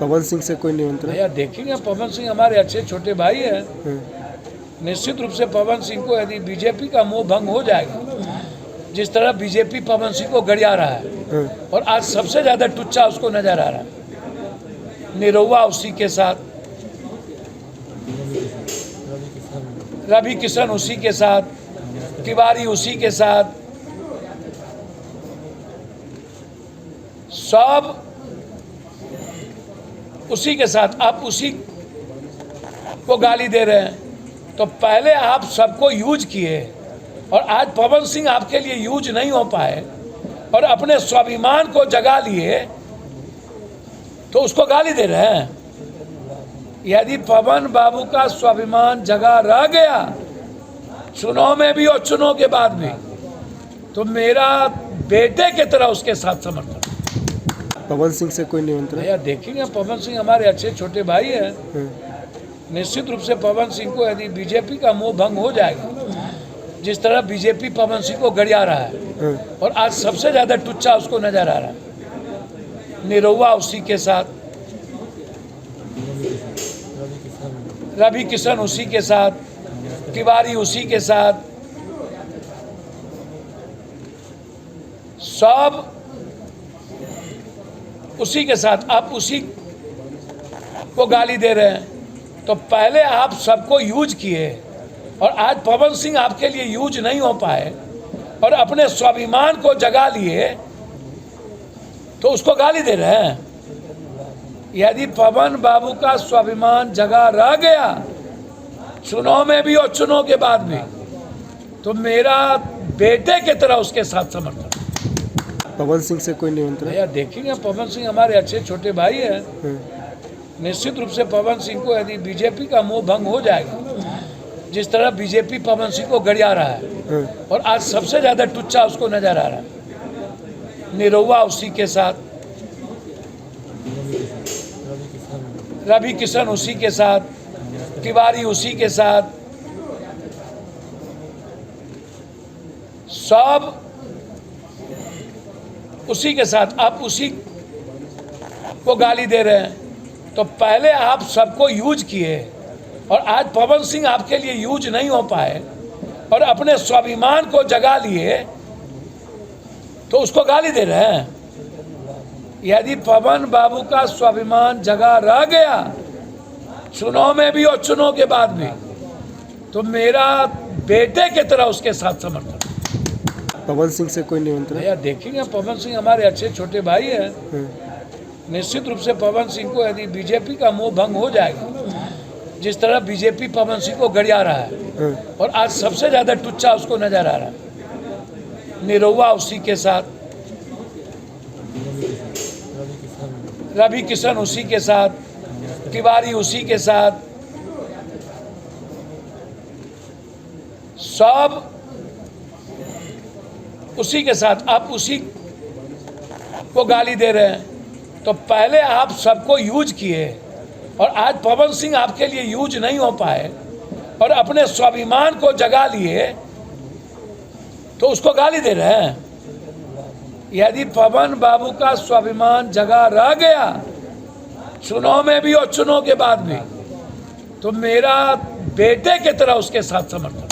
पवन सिंह से कोई निमंत्रण? भैया देखेंगे, पवन सिंह हमारे अच्छे छोटे भाई हैं। निश्चित रूप से पवन सिंह को यदि बीजेपी का मोह भंग हो जाएगा, जिस तरह बीजेपी पवन सिंह को गड़िया रहा है और आज सबसे ज्यादा टुच्चा उसको नजर आ रहा है, निरहुआ उसी के साथ, रवि किशन उसी के साथ, तिवारी उसी के साथ, सब उसी के साथ। आप उसी को गाली दे रहे हैं, तो पहले आप सबको यूज किए और आज पवन सिंह आपके लिए यूज नहीं हो पाए और अपने स्वाभिमान को जगा लिए, तो उसको गाली दे रहे हैं। यदि पवन बाबू का स्वाभिमान जगा रह गया चुनाव में भी और चुनाव के बाद भी, तो मेरा बेटे की तरह उसके साथ समर्थन। पवन सिंह से कोई निमंत्रण? भैया देखेंगे, पवन सिंह हमारे अच्छे छोटे भाई हैं। निश्चित रूप से पवन सिंह को यदि बीजेपी का मोह भंग हो जाएगा, जिस तरह बीजेपी पवन सिंह को गड़िया रहा है और आज सबसे ज्यादा टुच्चा उसको नजर आ रहा है, निरहुआ उसी के साथ, रवि किशन उसी के साथ, तिवारी उसी के साथ, सब उसी के साथ। आप उसी को गाली दे रहे हैं, तो पहले आप सबको यूज किए और आज पवन सिंह आपके लिए यूज नहीं हो पाए और अपने स्वाभिमान को जगा लिए, तो उसको गाली दे रहे हैं। यदि पवन बाबू का स्वाभिमान जगा रह गया चुनाव में भी और चुनाव के बाद भी, तो मेरा बेटे की तरह उसके साथ समर्थन। पवन सिंह से कोई निमंत्रण? भैया देखेंगे, पवन सिंह हमारे अच्छे छोटे भाई हैं। निश्चित रूप से पवन सिंह को यदि बीजेपी का मोह भंग हो जाएगा, जिस तरह बीजेपी पवन सिंह को गड़िया रहा है और आज सबसे ज्यादा टुच्चा उसको नजर आ रहा है, निरहुआ उसी के साथ, रवि किशन उसी के साथ, तिवारी उसी के साथ, सब उसी के साथ। आप उसी को गाली दे रहे हैं, तो पहले आप सबको यूज किए और आज पवन सिंह आपके लिए यूज नहीं हो पाए और अपने स्वाभिमान को जगा लिए, तो उसको गाली दे रहे हैं। यदि पवन बाबू का स्वाभिमान जगा रह गया चुनाव में भी और चुनाव के बाद भी, तो मेरा बेटे की तरह उसके साथ समर्थन। पवन सिंह से कोई निमंत्रण? भैया देखेंगे, पवन सिंह हमारे अच्छे छोटे भाई हैं। निश्चित रूप से पवन सिंह को यदि बीजेपी का मोह भंग हो जाएगा, जिस तरह बीजेपी पवन सिंह को गड़िया रहा है और आज सबसे ज्यादा टुच्चा उसको नजर आ रहा है, निरहुआ उसी के साथ, रवि किशन उसी के साथ, तिवारी उसी के साथ, सब उसी के साथ। आप उसी को गाली दे रहे हैं, तो पहले आप सबको यूज किए और आज पवन सिंह आपके लिए यूज नहीं हो पाए और अपने स्वाभिमान को जगा लिए, तो उसको गाली दे रहे हैं। यदि पवन बाबू का स्वाभिमान जगा रह गया चुनाव में भी और चुनाव के बाद भी, तो मेरा बेटे की तरह उसके साथ समर्थन।